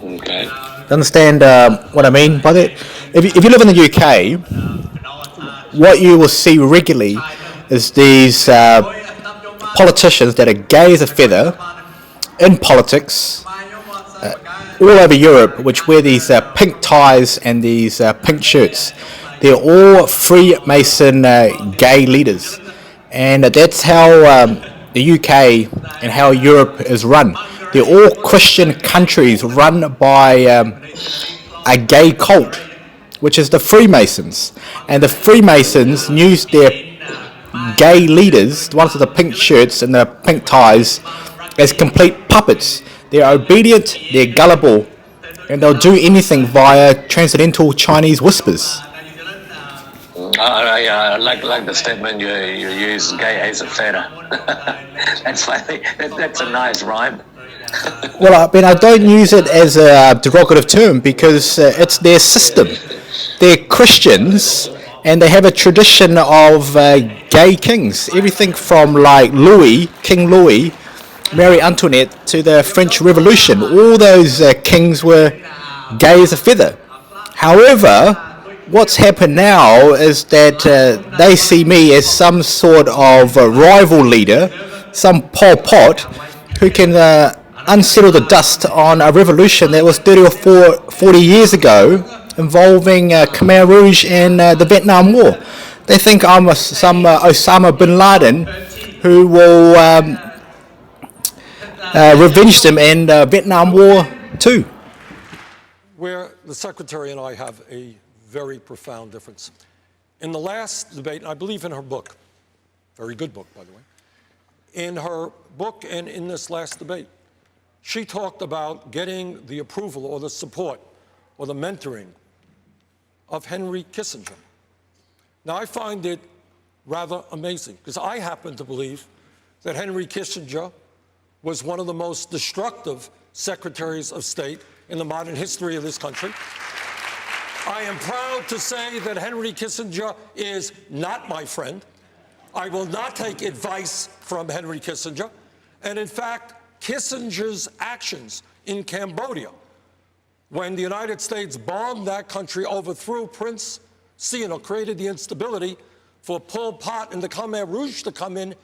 Okay. Understand what I mean by that? If you live in the UK, what you will see regularly is these politicians that are gay as a feather in politics all over Europe, which wear these pink ties and these pink shirts. They're all Freemason gay leaders, and that's how the UK and how Europe is run. They're all Christian countries run by a gay cult, which is the Freemasons. And the Freemasons use their gay leaders, the ones with the pink shirts and the pink ties, as complete puppets. They're obedient, they're gullible, and they'll do anything via transcendental Chinese whispers. I like the statement you use, gay as a feather. That's funny. That's a nice rhyme. Well, I mean, I don't use it as a derogative term because it's their system. They're Christians and they have a tradition of gay kings. Everything from like King Louis, Marie Antoinette to the French Revolution. All those kings were gay as a feather. However, what's happened now is that they see me as some sort of rival leader, some Pol Pot, who can unsettle the dust on a revolution that was 30 or 40 years ago involving Khmer Rouge and the Vietnam War. They think I'm some Osama bin Laden who will revenge them in Vietnam War too. Where the Secretary and I have a very profound difference. In the last debate, and I believe in her book, very good book, by the way, in her book and in this last debate, she talked about getting the approval or the support or the mentoring of Henry Kissinger. Now, I find it rather amazing because I happen to believe that Henry Kissinger was one of the most destructive secretaries of state in the modern history of this country. I am proud to say that Henry Kissinger is not my friend. I will not take advice from Henry Kissinger. And in fact, Kissinger's actions in Cambodia, when the United States bombed that country, overthrew Prince Sihanouk, created the instability for Pol Pot and the Khmer Rouge to come in,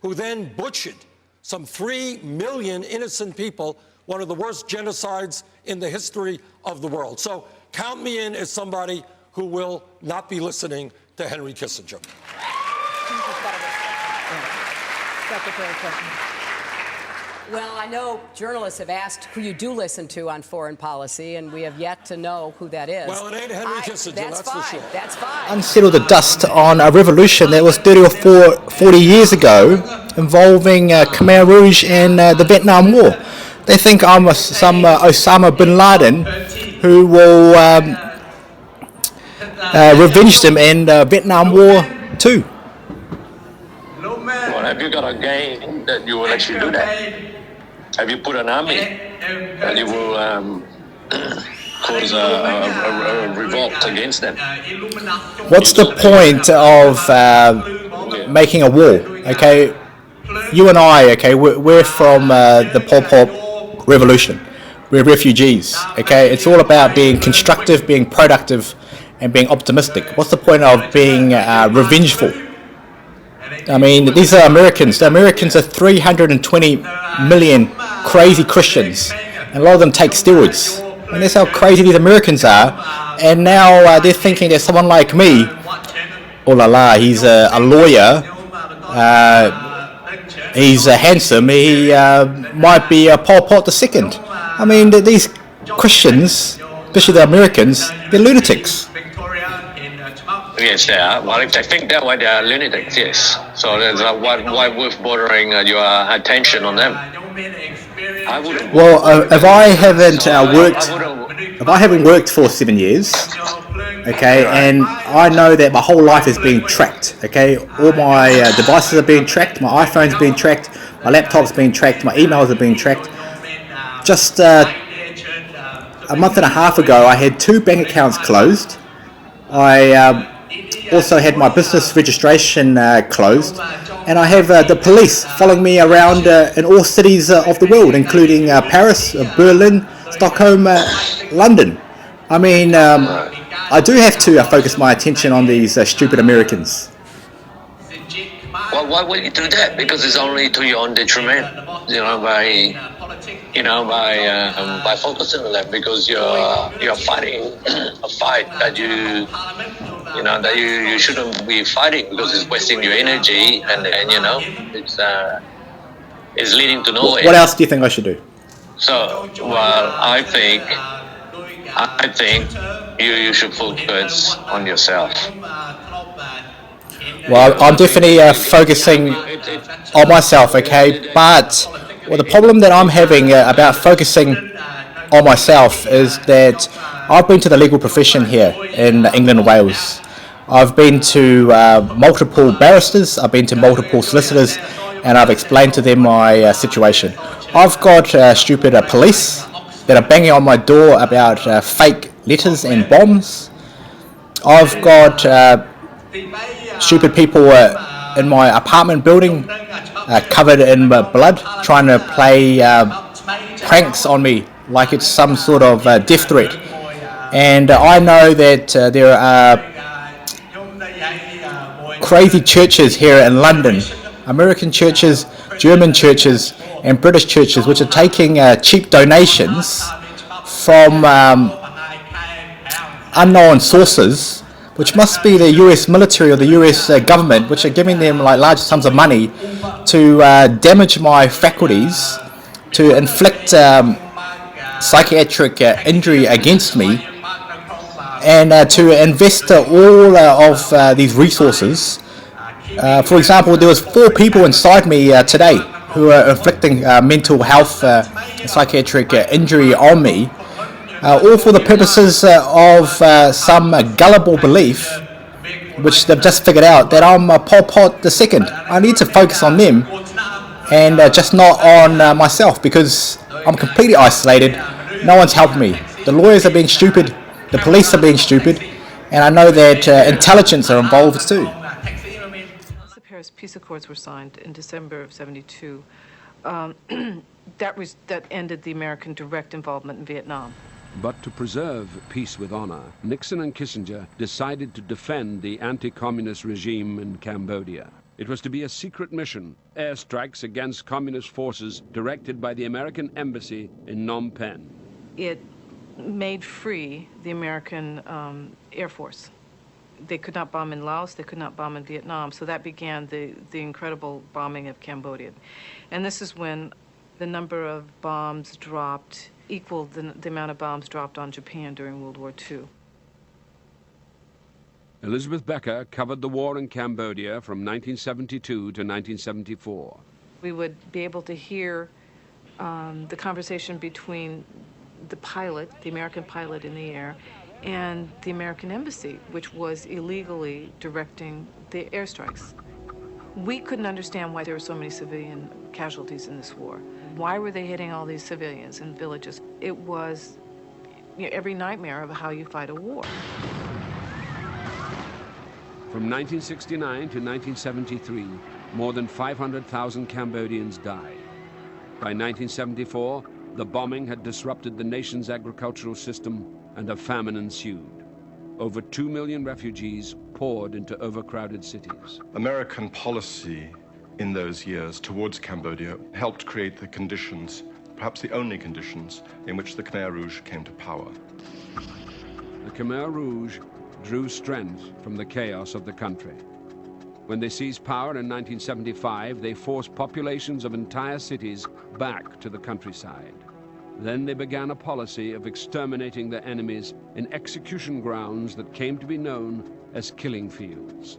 who then butchered some 3 million innocent people, one of the worst genocides in the history of the world. So count me in as somebody who will not be listening to Henry Kissinger. Well, I know journalists have asked who you do listen to on foreign policy, and we have yet to know who that is. Well, it ain't Henry Kissinger, that's fine, for sure. That's fine. Unsettle the dust on a revolution that was 30 or 40 years ago involving Khmer Rouge and the Vietnam War. They think I'm some Osama bin Laden who will revenge them in Vietnam War too. Well, have you got a game that you will actually do that? Have you put an army and you will cause a revolt against them? What's the point of making a war? Okay, you and I, okay, we're from the Pol Pot revolution. We're refugees. Okay, it's all about being constructive, being productive, and being optimistic. What's the point of being revengeful? I mean, these are Americans. The Americans are 320 million crazy Christians, and a lot of them take steroids. And that's how crazy these Americans are. And now they're thinking that someone like me, oh la la, he's a lawyer, he's handsome, he might be a Pol Pot II. I mean, these Christians, especially the Americans, they're lunatics. Yes, they are. Well, if they think that way, they are lunatics, yes. So there's why worth bordering your attention on them? I wouldn't. Well, if I haven't worked for 7 years, okay, and I know that my whole life is being tracked, okay, all my devices are being tracked, my iPhone's being tracked, my laptop's being tracked, my emails are being tracked. Just a month and a half ago, I had 2 bank accounts closed. I also had my business registration closed, and I have the police following me around in all cities of the world, including Paris, Berlin, Stockholm, London. I mean, I do have to focus my attention on these stupid Americans. Well, why would you do that? Because it's only to your own detriment, by focusing on that, because you're fighting a fight that you shouldn't be fighting, because it's wasting your energy, and it's leading to nowhere. What else do you think I should do? So, well, I think you should focus on yourself. Well, I'm definitely focusing on myself, okay? But the problem that I'm having about focusing on myself is that I've been to the legal profession here in England and Wales. I've been to multiple barristers, I've been to multiple solicitors, and I've explained to them my situation. I've got stupid police that are banging on my door about fake letters and bombs. I've got stupid people in my apartment building covered in blood trying to play pranks on me like it's some sort of death threat. And I know that there are crazy churches here in London, American churches, German churches and British churches, which are taking cheap donations from unknown sources, which must be the US military or the US government, which are giving them like large sums of money to damage my faculties, to inflict psychiatric injury against me, and to invest all of these resources. For example, there was 4 people inside me today who are inflicting mental health psychiatric injury on me, all for the purposes of some gullible belief, which they've just figured out that I'm Pol Pot II. I need to focus on them and just not on myself, because I'm completely isolated. No one's helping me. The lawyers are being stupid, the police are being stupid, and I know that intelligence are involved too. The Paris Peace Accords were signed in December of '72. That ended the American direct involvement in Vietnam. But to preserve peace with honor, Nixon and Kissinger decided to defend the anti-communist regime in Cambodia. It was to be a secret mission, airstrikes against communist forces directed by the American embassy in Phnom Penh. It made free the American Air Force. They could not bomb in Laos, they could not bomb in Vietnam, so that began the incredible bombing of Cambodia. And this is when the number of bombs dropped, equaled the amount of bombs dropped on Japan during World War II. Elizabeth Becker covered the war in Cambodia from 1972 to 1974. We would be able to hear the conversation between the pilot, the American pilot in the air, and the American embassy, which was illegally directing the airstrikes. We couldn't understand why there were so many civilian casualties in this war. Why were they hitting all these civilians in villages? It was every nightmare of how you fight a war. From 1969 to 1973, more than 500,000 Cambodians died. By 1974, the bombing had disrupted the nation's agricultural system and a famine ensued. Over 2 million refugees poured into overcrowded cities. American policy in those years towards Cambodia helped create the conditions, perhaps the only conditions, in which the Khmer Rouge came to power. The Khmer Rouge drew strength from the chaos of the country. When they seized power in 1975, they forced populations of entire cities back to the countryside. Then they began a policy of exterminating their enemies in execution grounds that came to be known as killing fields.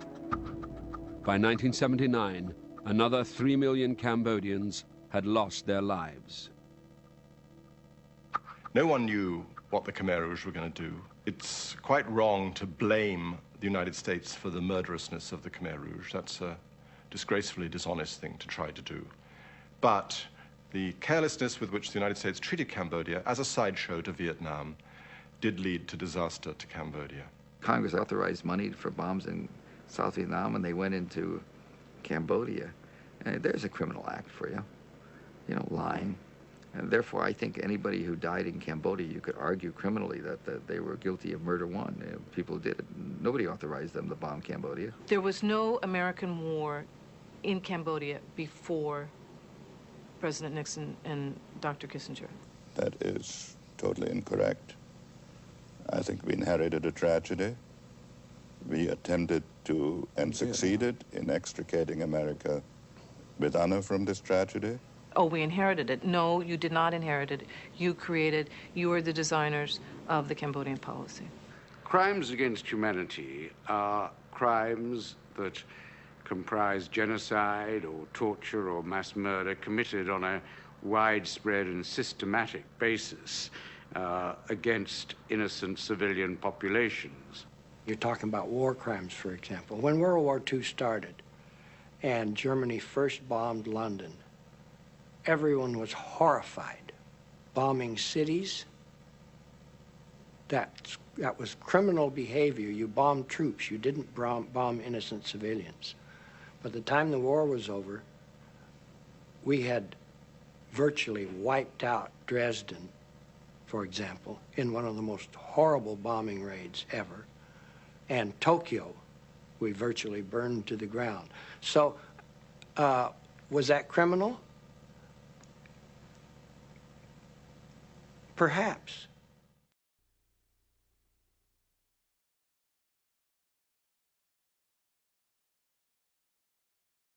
By 1979, another 3 million Cambodians had lost their lives. No one knew what the Khmer Rouge were going to do. It's quite wrong to blame the United States for the murderousness of the Khmer Rouge. That's a disgracefully dishonest thing to try to do. But the carelessness with which the United States treated Cambodia as a sideshow to Vietnam did lead to disaster to Cambodia. Congress authorized money for bombs in South Vietnam, and they went into Cambodia. And there's a criminal act for you, lying. And therefore, I think anybody who died in Cambodia, you could argue criminally that they were guilty of murder one. People did it. Nobody authorized them to bomb Cambodia. There was no American war in Cambodia before President Nixon and Dr. Kissinger. That is totally incorrect. I think we inherited a tragedy. We attempted to and succeeded in extricating America with honor from this tragedy. Oh, we inherited it. No, you did not inherit it. You were the designers of the Cambodian policy. Crimes against humanity are crimes that comprise genocide or torture or mass murder committed on a widespread and systematic basis against innocent civilian populations. You're talking about war crimes, for example. When World War II started and Germany first bombed London, everyone was horrified. Bombing cities, that was criminal behavior. You bombed troops. You didn't bomb innocent civilians. By the time the war was over, we had virtually wiped out Dresden, for example, in one of the most horrible bombing raids ever. And Tokyo, we virtually burned to the ground. So, was that criminal? Perhaps.